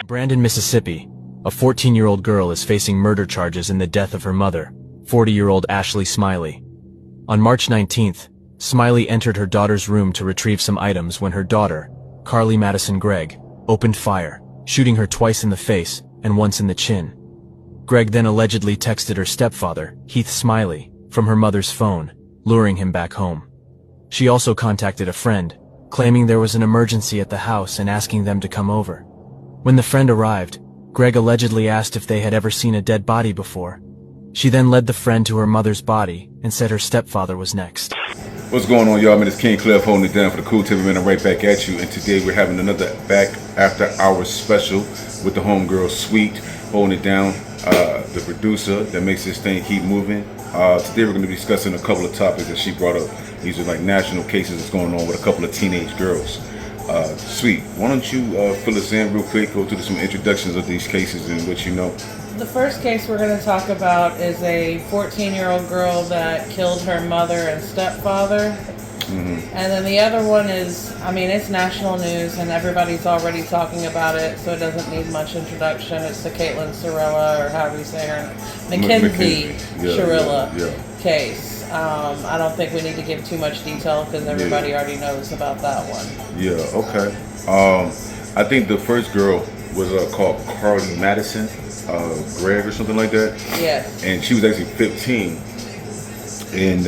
Brandon, Mississippi, a 14-year-old girl is facing murder charges in the death of her mother, 40-year-old Ashley Smiley. On March 19th, Smiley entered her daughter's room to retrieve some items when her daughter, Carly Madison Gregg, opened fire, shooting her twice in the face and once in the chin. Gregg then allegedly texted her stepfather, Heath Smiley, from her mother's phone, luring him back home. She also contacted a friend, claiming there was an emergency at the house and asking them to come over. When the friend arrived, Gregg allegedly asked if they had ever seen a dead body before. She then led the friend to her mother's body and said her stepfather was next. What's going on, y'all? Man, it's King Clef holding it down for the Cool Tip, man. I'm right back at you. And today we're having another back after hours special with the homegirl Sweet holding it down, the producer that makes this thing keep moving. Today we're going to be discussing a couple of topics that she brought up. These are like national cases that's going on with a couple of teenage girls. Sweet, why don't you fill us in real quick, go through some introductions of these cases and what you know. The first case we're going to talk about is a 14-year-old girl that killed her mother and stepfather. And then the other one is, I mean, it's national news and everybody's already talking about it, so it doesn't need much introduction. It's the Caitlin Cirilla, or however you say her, Mackenzie Cirilla case. I don't think we need to give too much detail because everybody already knows about that one. Yeah, okay. I think the first girl was called Carly Madison Gregg or something like that. Yes. And she was actually 15. And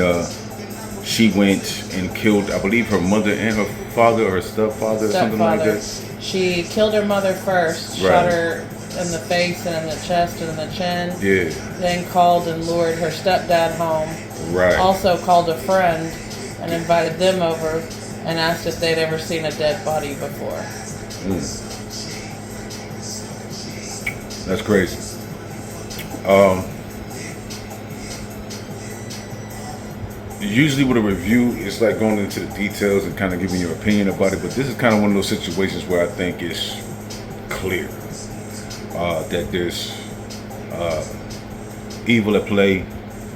she went and killed, I believe, her mother and her father or her stepfather or something like that. She killed her mother first, shot her in the face and in the chest and in the chin. Yeah. Then called and lured her stepdad home. Right. Also called a friend and invited them over and asked if they'd ever seen a dead body before. That's crazy. Usually with a review, it's like going into the details and kind of giving your opinion about it, but this is kind of one of those situations where I think it's clear that there's evil at play,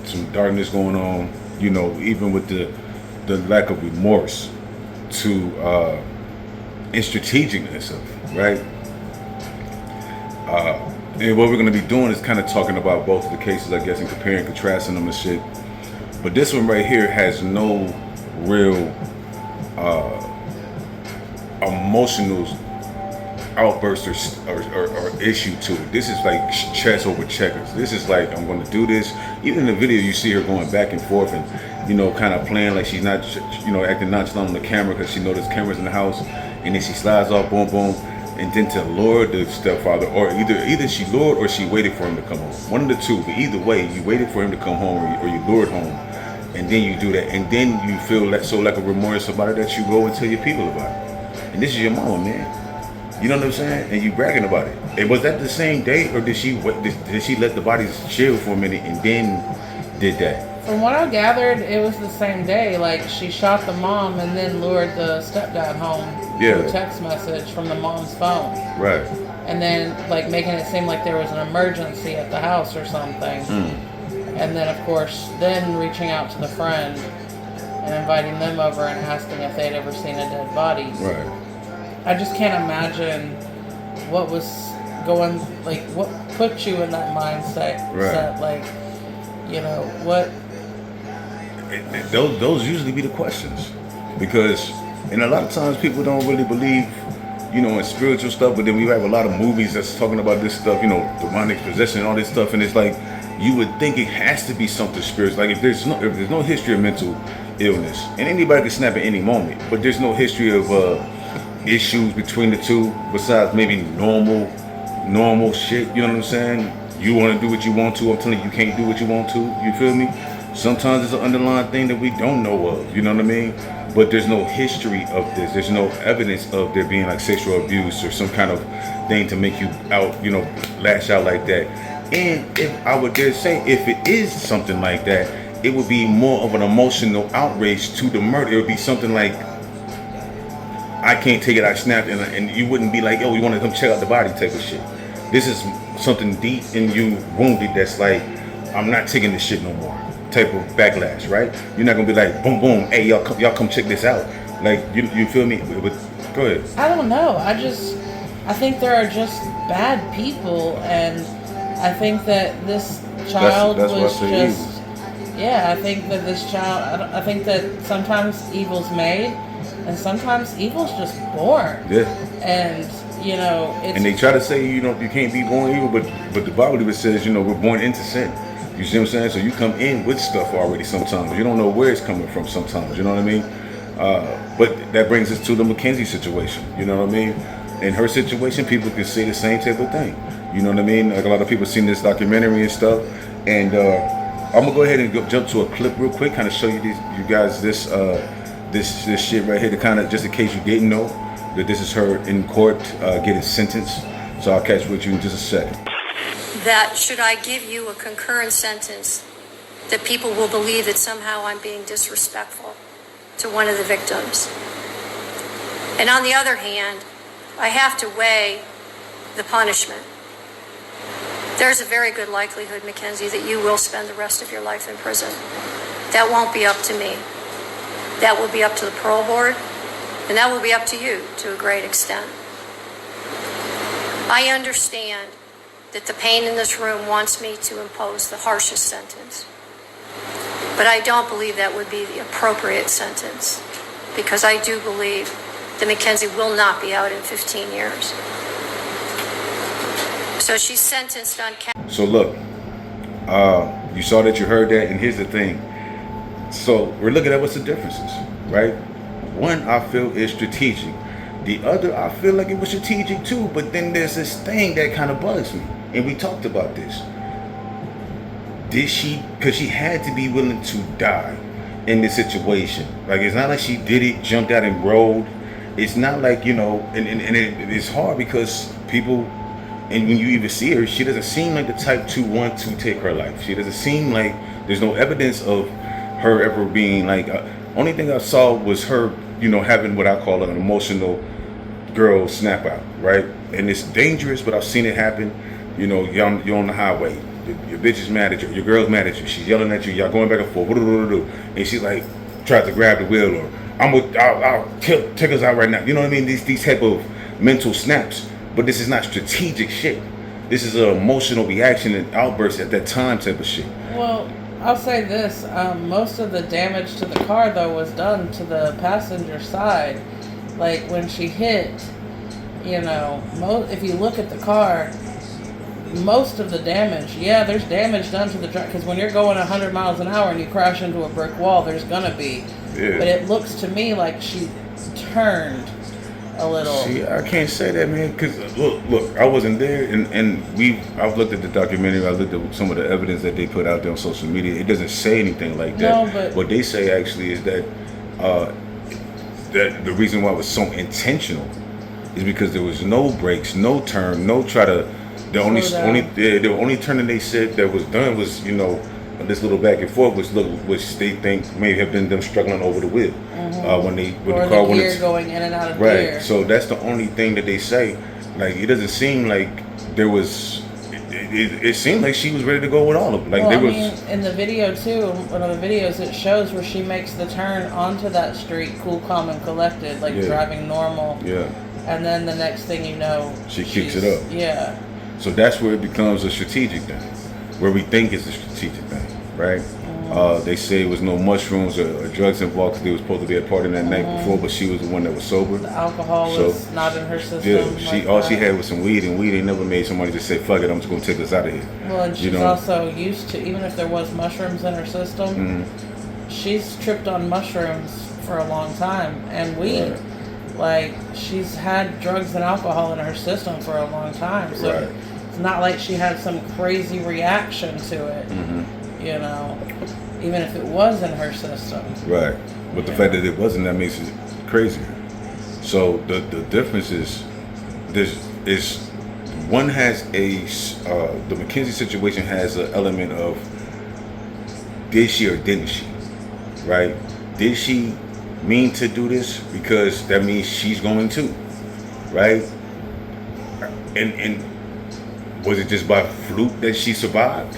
some darkness going on, you know, even with the lack of remorse to and strategicness of it, right? And what we're going to be doing is kind of talking about both of the cases, I guess, and comparing and contrasting them and shit. But this one right here has no real emotional outburst or issue to it. This is like chess over checkers. This is like, I'm going to do this. Even in the video, you see her going back and forth and, you know, kind of playing like she's not, you know, acting nonchalant on the camera because she knows there's cameras in the house. And then she slides off, boom, boom. And then to lure the stepfather, or either she lured or she waited for him to come home. One of the two, but either way, you waited for him to come home or you lured home. And then you do that. And then you feel like a remorse about it that you go and tell your people about it. And this is your mama, man. You know what I'm saying? And you bragging about it. And was that the same day, or did she let the bodies chill for a minute and then did that? From what I gathered, it was the same day. Like, she shot the mom and then lured the stepdad home through a text message from the mom's phone. Right. And then, like, making it seem like there was an emergency at the house or something. And then, of course, then reaching out to the friend and inviting them over and asking if they'd ever seen a dead body. Right. I just can't imagine what was going, like, what put you in that mindset. Right. Like, you know, what... Those usually be the questions, because and a lot of times people don't really believe, you know, in spiritual stuff, but then we have a lot of movies that's talking about this stuff, you know, demonic possession and all this stuff, and it's like you would think it has to be something spiritual. Like if there's no history of mental illness, and anybody can snap at any moment, but there's no history of issues between the two besides maybe normal shit. You know what I'm saying? You want to do what you want to. I'm telling you, you can't do what you want to. You feel me? Sometimes it's an underlying thing that we don't know of, you know what I mean? But there's no history of this. There's no evidence of there being like sexual abuse or some kind of thing to make you out, you know, lash out like that. And if I would dare say, if it is something like that, it would be more of an emotional outrage to the murder. It would be something like, I can't take it, I snapped, and you wouldn't be like, yo, you want to come check out the body type of shit. This is something deep in you, wounded, that's like, I'm not taking this shit no more. Type of backlash, right? You're not gonna be like, boom, boom, hey, y'all come check this out. Like, you feel me? But go ahead. I don't know. I think there are just bad people, and I think that this child That's was why I say just. Yeah, I think that this child. I think that sometimes evil's made, and sometimes evil's just born. Yeah. And you know, it's. And they try to say, you know, you can't be born evil, but the Bible even says, you know, we're born into sin. You see what I'm saying? So you come in with stuff already sometimes. You don't know where it's coming from sometimes. You know what I mean? But that brings us to the Mackenzie situation. You know what I mean? In her situation, people can say the same type of thing. You know what I mean? Like a lot of people seen this documentary and stuff. And I'm gonna go ahead and jump to a clip real quick, kind of show you guys this shit right here, to kind of, just in case you didn't know, that this is her in court getting sentenced. So I'll catch with you in just a second. That should I give you a concurrent sentence, that people will believe that somehow I'm being disrespectful to one of the victims. And on the other hand, I have to weigh the punishment. There's a very good likelihood, Mackenzie, that you will spend the rest of your life in prison. That won't be up to me. That will be up to the parole board, and that will be up to you to a great extent. I understand that the pain in this room wants me to impose the harshest sentence. But I don't believe that would be the appropriate sentence, because I do believe that Mackenzie will not be out in 15 years. So she's sentenced on... So look, you saw that, you heard that, and here's the thing. So we're looking at what's the differences, right? One, I feel, is strategic. The other, I feel like it was strategic too, but then there's this thing that kind of bugs me. And we talked about this. Did she, because she had to be willing to die in this situation. Like, it's not like she did it, jumped out and rolled. It's not like, you know, and it's hard because people, and when you even see her, she doesn't seem like the type to want to take her life. She doesn't seem like, there's no evidence of her ever being like, only thing I saw was her, you know, having what I call an emotional girl snap out, right? And it's dangerous, but I've seen it happen. You know, you're on the highway, your bitch is mad at you, your girl's mad at you, she's yelling at you, y'all going back and forth, and she's like, tries to grab the wheel, or I'll take us out right now. You know what I mean? These type of mental snaps. But this is not strategic shit. This is an emotional reaction and outburst at that time type of shit. Well, I'll say this. Most of the damage to the car, though, was done to the passenger side. Like, when she hit, you know, if you look at the car, most of the damage, yeah, there's damage done to the truck. Because when you're going 100 miles an hour and you crash into a brick wall, there's going to be. Yeah. But it looks to me like she turned a little. See, I can't say that, man, because look, I wasn't there, and I've looked at the documentary, I looked at some of the evidence that they put out there on social media. It doesn't say anything like that. No, but what they say actually is that that the reason why it was so intentional is because there was no brakes, no turn, no try to. The only turn that they said that was done was, you know, this little back and forth, which they think may have been them struggling over the wheel when the car the gear going in and out of gear. Right. So that's the only thing that they say. Like, it doesn't seem like there was. It seemed like she was ready to go with all of them. Like, well, there was. I mean, in the video too, one of the videos, it shows where she makes the turn onto that street, cool, calm, and collected, like driving normal. Yeah. And then the next thing you know, she kicks it up. Yeah. So that's where it becomes a strategic thing, where we think it's a strategic thing, right? They say it was no mushrooms or drugs involved, because they were supposed to be a party that night before, but she was the one that was sober. The alcohol was not in her system. Yeah, all she had was some weed, and weed ain't never made somebody just say, fuck it, I'm just going to take us out of here. Well, and she's also used to, even if there was mushrooms in her system, she's tripped on mushrooms for a long time, and weed. Right. Like, she's had drugs and alcohol in her system for a long time, so it's not like she had some crazy reaction to it, you know, even if it was in her system. Right. But the fact that it wasn't, that makes it crazier. So the difference is, one has the Mackenzie situation has an element of, did she or didn't she, right? Did she mean to do this? Because that means she's going to, right? And was it just by fluke that she survived?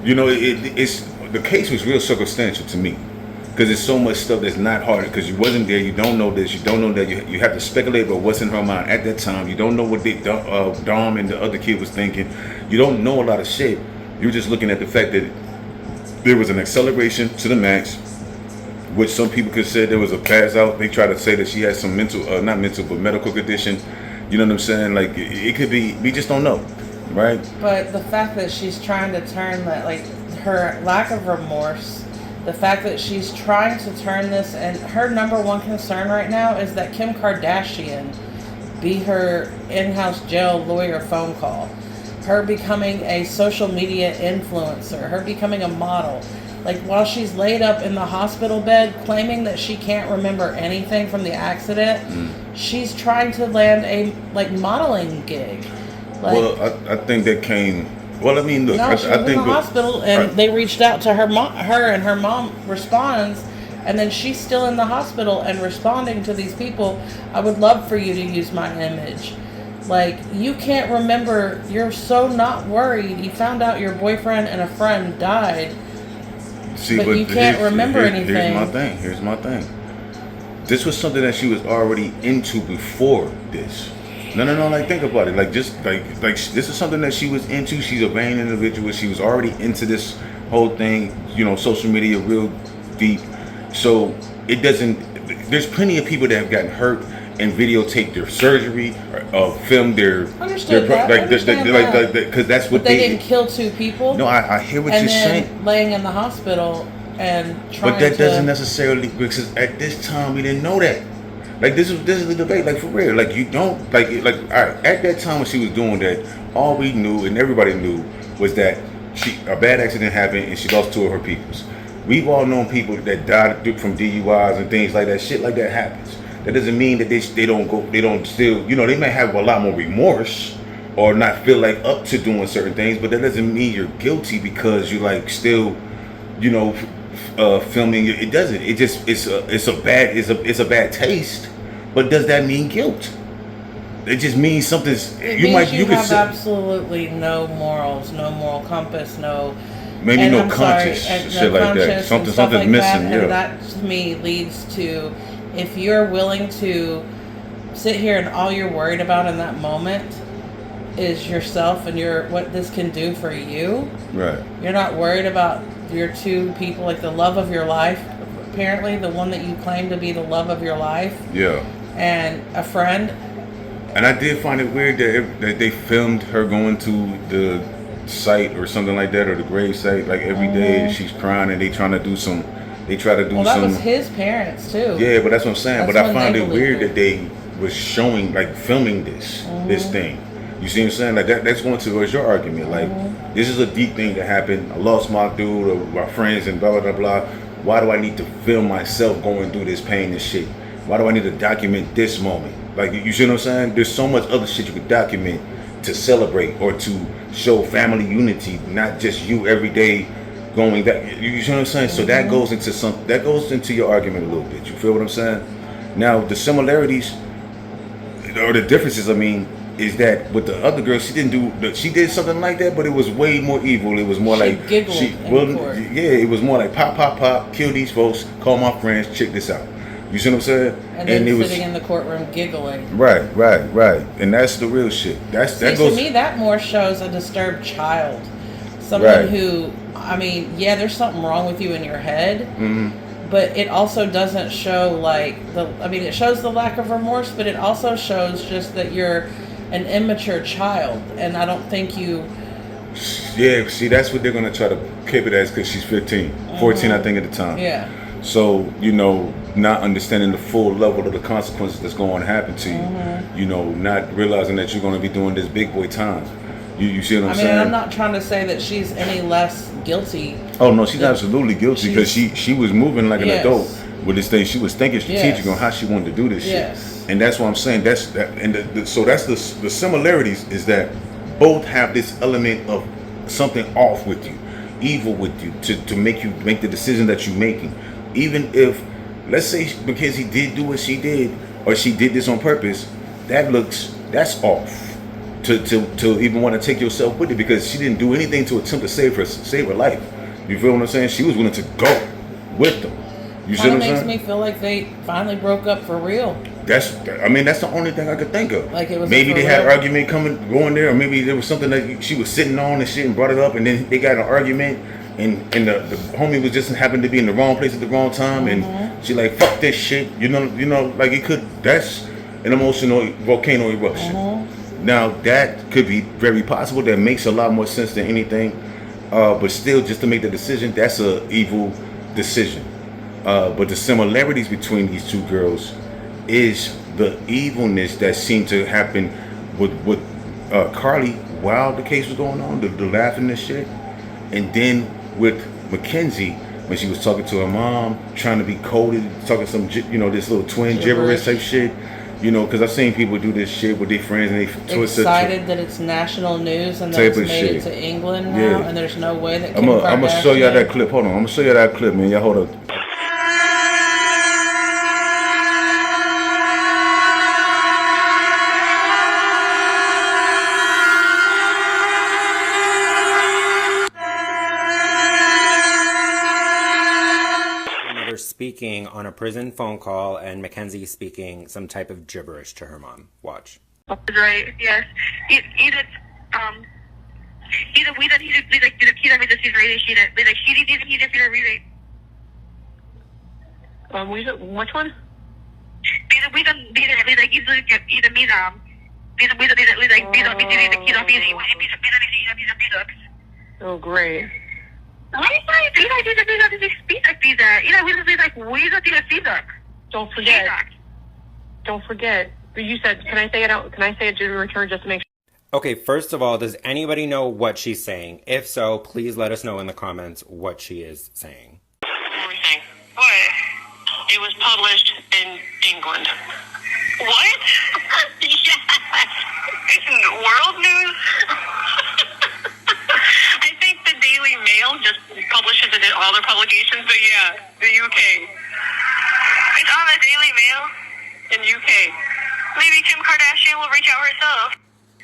You know, it's the case was real circumstantial to me. Because there's so much stuff that's not hard because you wasn't there. You don't know this. You don't know that. You have to speculate about what's in her mind at that time. You don't know what Dom and the other kid was thinking. You don't know a lot of shit. You're just looking at the fact that there was an acceleration to the max, which some people could say there was a pass out. They try to say that she had some not mental, but medical condition. You know what I'm saying? Like, it could be, we just don't know, right? But the fact that she's trying to turn that, like, her lack of remorse, the fact that she's trying to turn this, and her number one concern right now is that Kim Kardashian be her in-house jail lawyer phone call. Her becoming a social media influencer. Her becoming a model. Like, while she's laid up in the hospital bed claiming that she can't remember anything from the accident, she's trying to land a, like, modeling gig. Like, Well, I think that came. Well, I mean, look, no, she was I think in the hospital, and they reached out to her mom. Her and her mom responds, and then she's still in the hospital and responding to these people. I would love for you to use my image. Like, you can't remember. You're so not worried. You found out your boyfriend and a friend died, See, but you can't remember anything. Here's my thing. This was something that she was already into before this. No. Like, think about it. Like, just like this is something that she was into. She's a vain individual. She was already into this whole thing. You know, social media, real deep. So it doesn't. There's plenty of people that have gotten hurt and videotaped their surgery or filmed their. Understood that. Because that's what But they didn't kill two people. No, I hear what and you're then saying. laying in the hospital and trying But that to. doesn't necessarily, because at this time we didn't know that. Like, this is the debate. Like, for real. Like, you don't like all right. At that time when she was doing that, all we knew and everybody knew was that a bad accident happened and she lost two of her peoples. We've all known people that died from DUIs and things like that. Shit like that happens. That doesn't mean that they don't still, you know, they might have a lot more remorse or not feel like up to doing certain things, but that doesn't mean you're guilty because you like still, you know, filming. It doesn't. It just it's a bad taste. But does that mean guilt? It just means something's. It You means might you could have say absolutely no morals, no moral compass, no. maybe and no I'm sorry, conscience, and shit no like that. conscience and stuff Something's like missing. that, Yeah. and that to me leads to, if you're willing to sit here and all you're worried about in that moment is yourself and what this can do for you. Right. You're not worried about your two people, like the love of your life. Apparently, the one that you claim to be the love of your life, Yeah. and a friend. And I did find it weird that they filmed her going to the site or something like that, or the grave site, like every day, and she's crying, and they try to do some. Well, that was his parents too. Yeah, but that's what I'm saying. That's But I when found they it weird believed that they was showing, like, filming this thing. You see what I'm saying? Like, that's going towards your argument. Like, this is a deep thing that happened. I lost my dude or my friends and blah blah blah blah. Why do I need to film myself going through this pain and shit? Why do I need to document this moment? Like, you see what I'm saying? There's so much other shit you could document to celebrate or to show family unity, not just you every day going that. You see what I'm saying? So that goes into your argument a little bit. You feel what I'm saying? Now the similarities or the differences, I mean, is that with the other girl, she did something like that, but it was way more evil. It was more like giggled in court. it was more like pop, kill these folks, call my friends, check this out. You see what I'm saying? And then it sitting in the courtroom giggling. Right. And that's the real shit. To me, that more shows a disturbed child. Someone who, I mean, yeah, there's something wrong with you in your head, but it also doesn't show it shows the lack of remorse, but it also shows just that you're an immature child, and I don't think you. Yeah, see, that's what they're gonna try to keep it as, because she's 15, 14, I think, at the time. Yeah. So, you know, not understanding the full level of the consequences that's going to happen to you. You know, not realizing that you're going to be doing this big boy time. You see what I'm saying? I'm not trying to say that she's any less guilty. Oh no, she's absolutely guilty, because she was moving like an adult with this thing. She was thinking strategic on how she wanted to do this shit. And that's what I'm saying. So that's the similarities, is that both have this element of something off with you, evil with you, to make you make the decision that you're making. Even if, let's say, because he did do what she did, or she did this on purpose, that's off. To even want to take yourself with it, because she didn't do anything to attempt to save her life. You feel what I'm saying? She was willing to go with them. You see Kind what of I'm makes saying? me feel like they finally broke up for real. That's the only thing I could think of. Like it was maybe a they had an real- argument going there, or maybe there was something that she was sitting on and shit and brought it up, and then they got in an argument, and the homie was just happened to be in the wrong place at the wrong time, and she like fuck this shit, you know, like it could. That's an emotional volcano eruption. Now that could be very possible. That makes a lot more sense than anything, but still, just to make the decision, that's a evil decision. But the similarities between these two girls is the evilness that seemed to happen with Carly while the case was going on, the laughing and shit, and then with Mackenzie when she was talking to her mom, trying to be coded, talking some this little twin gibberish type shit. Because I've seen people do this shit with their friends and they twist it. Excited that it's national news and that Type it's of made shit. it to England now, Yeah. and there's no way that I'm gonna show y'all that Kardashian- clip. Hold on, I'm gonna show y'all that clip, man. Y'all hold up. Mother speaking on a prison phone call and Mackenzie speaking some type of gibberish to her mom. Watch. Right, yes. He which one? Oh, great. Don't forget. Don't forget. But you said, can I say it out? Can I say it to return just to make sure? Okay, first of all, does anybody know what she's saying? If so, please let us know in the comments what she is saying. Everything. What? It was published in England. What? Yes. It's in the world news. I think the Daily Mail just publishes it in all their publications, but yeah, the UK. It's on the Daily Mail in UK. Maybe Kim Kardashian will reach out herself.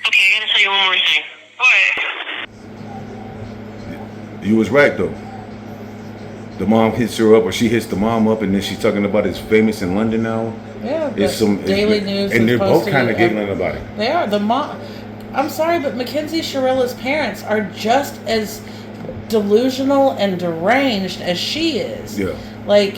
Okay, I gotta tell you one more thing. What? You was right though. The mom hits her up, or she hits the mom up, and then she's talking about it's famous in London now. Yeah, It's some Daily News, and is they're both posting kind of it giggling about it. They are the mom. I'm sorry, but Mackenzie Sharilla's parents are just as delusional and deranged as she is. Yeah. Like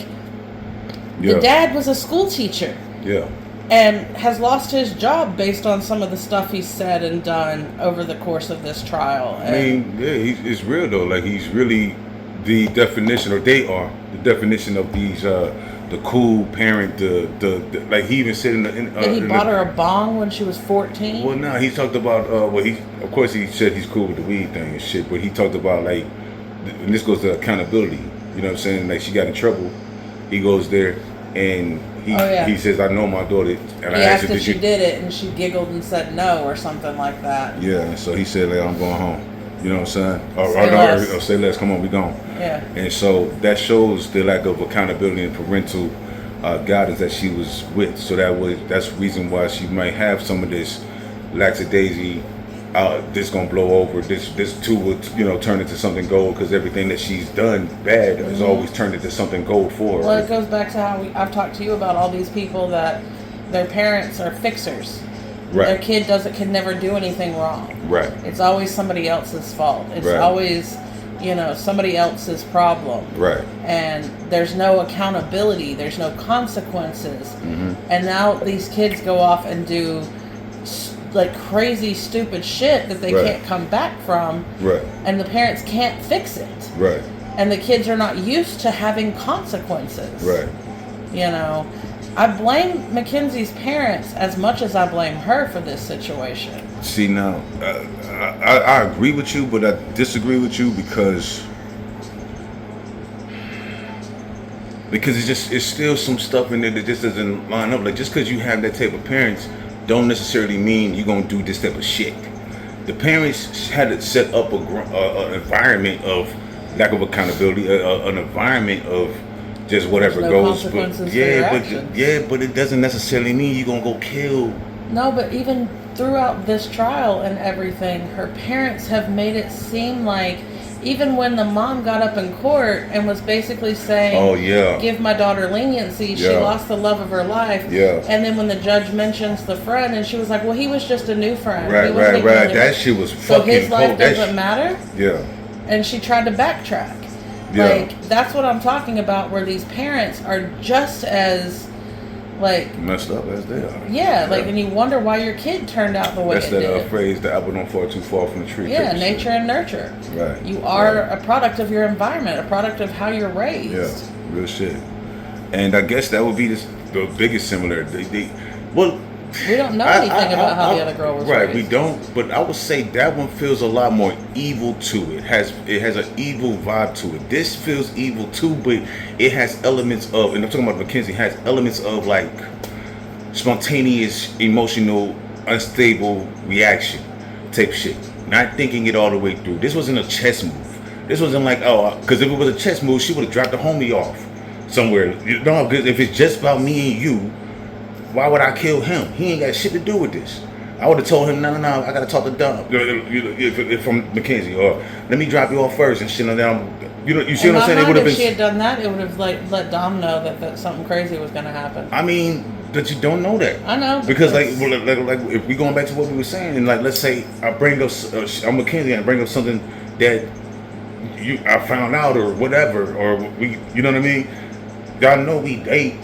Yeah, the dad was a school teacher yeah, and has lost his job based on some of the stuff he's said and done over the course of this trial. I mean, yeah, it's real though. Like he's really the definition, or they are the definition of these the cool parent. The like he even said in the and he bought her a bong when she was 14. Well, no, he talked about of course he said he's cool with the weed thing and shit, but he talked about like, and this goes to accountability. You know what I'm saying? Like she got in trouble, he goes there and he says, "I know my daughter." And He I asked her, if she did it, and she giggled and said no, or something like that. Yeah, and so he said, like, "I'm going home." You know what I'm saying? Or say less. Come on, we gone. Yeah. And so that shows the lack of accountability and parental guidance that she was with. So that's the reason why she might have some of this lackadaisy. This gonna blow over. This too would turn into something gold, because everything that she's done bad has always turned into something gold for her. Well, it goes back to how I've talked to you about all these people that their parents are fixers. Right. Their kid can never do anything wrong. Right. It's always somebody else's fault. It's Right. always, somebody else's problem. Right. And there's no accountability. There's no consequences. Mm-hmm. And now these kids go off and do like crazy, stupid shit that they Right. can't come back from. Right. And the parents can't fix it. Right. And the kids are not used to having consequences. Right. I blame Mackenzie's parents as much as I blame her for this situation. See, now, I agree with you, but I disagree with you because it's still some stuff in there that just doesn't line up. Like, just because you have that type of parents don't necessarily mean you're going to do this type of shit. The parents had to set up an environment of lack of accountability, an environment of just whatever There's no goes. consequences for your actions. But it doesn't necessarily mean you're going to go kill. No, but even throughout this trial and everything, her parents have made it seem like even when the mom got up in court and was basically saying, Oh, yeah. give my daughter leniency, she Yeah. lost the love of her life. Yeah. And then when the judge mentions the friend, and she was like, well, he was just a new friend. He Right, wasn't right, even right. really- That shit was So fucking his life cold. That doesn't matter? Yeah. And she tried to backtrack. Yeah. Like, that's what I'm talking about, where these parents are just as, like, Messed up as they are. yeah, like, and you wonder why your kid turned out the way That's it that did. phrase, the apple don't fall too far from the tree. Yeah, type of nature shit. and nurture. Right. You are Right. a product of your environment, a product of how you're raised. Yeah, real shit. And I guess that would be the biggest similarity. Well, We don't know anything about how the other girl was right. raised. We don't, but I would say that one feels a lot more evil to it. It has an evil vibe to it. This feels evil too, but it has elements of, and I'm talking about Mackenzie, has elements of like spontaneous, emotional, unstable reaction type shit. Not thinking it all the way through. This wasn't a chess move. This wasn't like, oh, because if it was a chess move, she would have dropped the homie off somewhere. You know, because if it's just about me and you, why would I kill him? He ain't got shit to do with this. I would have told him, no, I gotta talk to Dom. If from Mackenzie, or let me drop you off first and shit. And then you see In what I'm my saying? It mind, would have if she been. had done that, it would have like let Dom know that something crazy was going to happen. I mean, but you don't know that. I know, because like because- if we going back to what we were saying, and like let's say I bring up I'm Mackenzie and I bring up something that I found out or whatever, or we, you know what I mean? Y'all know we date.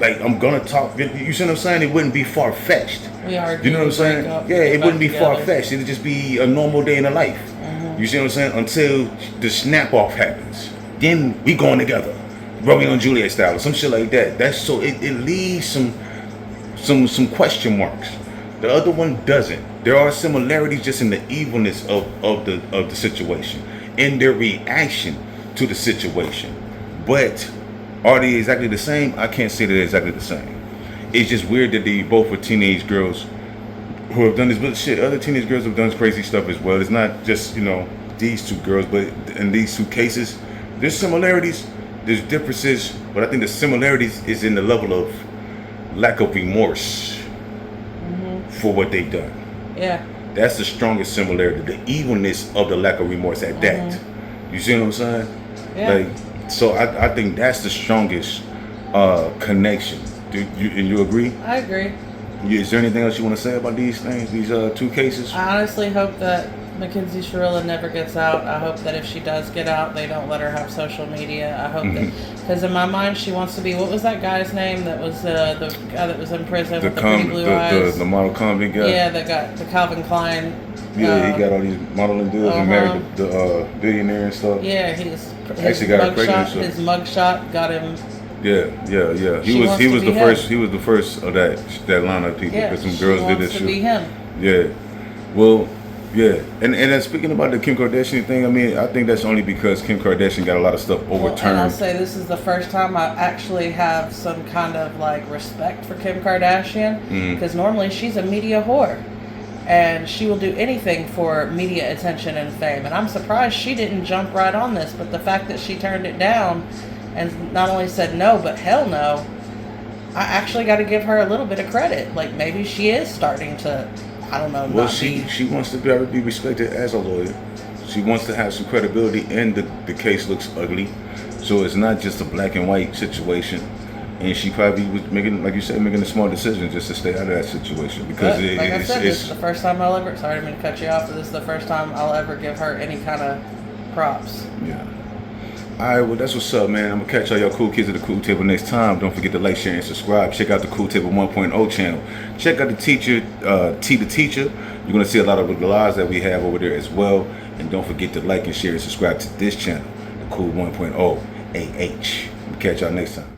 Like I'm gonna talk. You see what I'm saying? It wouldn't be far fetched. We argue. You know what I'm saying? break up, Yeah, get it back wouldn't be together. far fetched. It'd just be a normal day in the life. You see what I'm saying? Until the snap off happens, then we going together, Romeo and Juliet style, or some shit like that. That's so it leaves some question marks. The other one doesn't. There are similarities just in the evilness of the situation, in their reaction to the situation, but are they exactly the same? I can't say they're exactly the same. It's just weird that they both were teenage girls who have done this, but shit, other teenage girls have done crazy stuff as well. It's not just, these two girls, but in these two cases, there's similarities, there's differences, but I think the similarities is in the level of lack of remorse for what they've done. Yeah. That's the strongest similarity, the evilness of the lack of remorse at that. You see what I'm saying? Yeah. Like, so I think that's the strongest connection. And you agree? I agree. Is there anything else you want to say about these things, these two cases? I honestly hope that Mackenzie Shirilla never gets out. I hope that if she does get out, they don't let her have social media. I hope that, because in my mind, she wants to be, what was that guy's name that was the guy that was in prison with the pretty blue eyes? The model convict guy? Yeah, that got the Calvin Klein. Yeah, he got all these modeling deals and married the billionaire and stuff. Yeah, his Actually got her pregnant, so- his mugshot got him. Yeah. She He wants was to the be first. him. He was the first of that line of people. Yeah, Because some she girls did wants this to be shit. him. Yeah. Well, yeah. And then speaking about the Kim Kardashian thing, I mean, I think that's only because Kim Kardashian got a lot of stuff Well, and I'll overturned. say this is the first time I actually have some kind of like respect for Kim Kardashian, because normally she's a media whore, and she will do anything for media attention and fame. And I'm surprised she didn't jump right on this. But the fact that she turned it down and not only said no, but hell no, I actually got to give her a little bit of credit. Like maybe she is starting to, I don't know, Well, not she be. wants to be able to be respected as a lawyer. She wants to have some credibility, and the case looks ugly. So it's not just a black and white situation. And she probably was making, like you said, making a smart decision just to stay out of that situation because But, like I said, this is it's the first time I'll ever. Sorry, I didn't mean to cut you off. But this is the first time I'll ever give her any kind of props. yeah. All right, well, that's what's up, man. I'm gonna catch all y'all cool kids at the Cool Table next time. Don't forget to like, share, and subscribe. Check out the Cool Table 1.0 channel. Check out the teacher, T the Teacher. You're gonna see a lot of the lives that we have over there as well. And don't forget to like and share and subscribe to this channel, the Cool 1.0 AH. We'll catch y'all next time.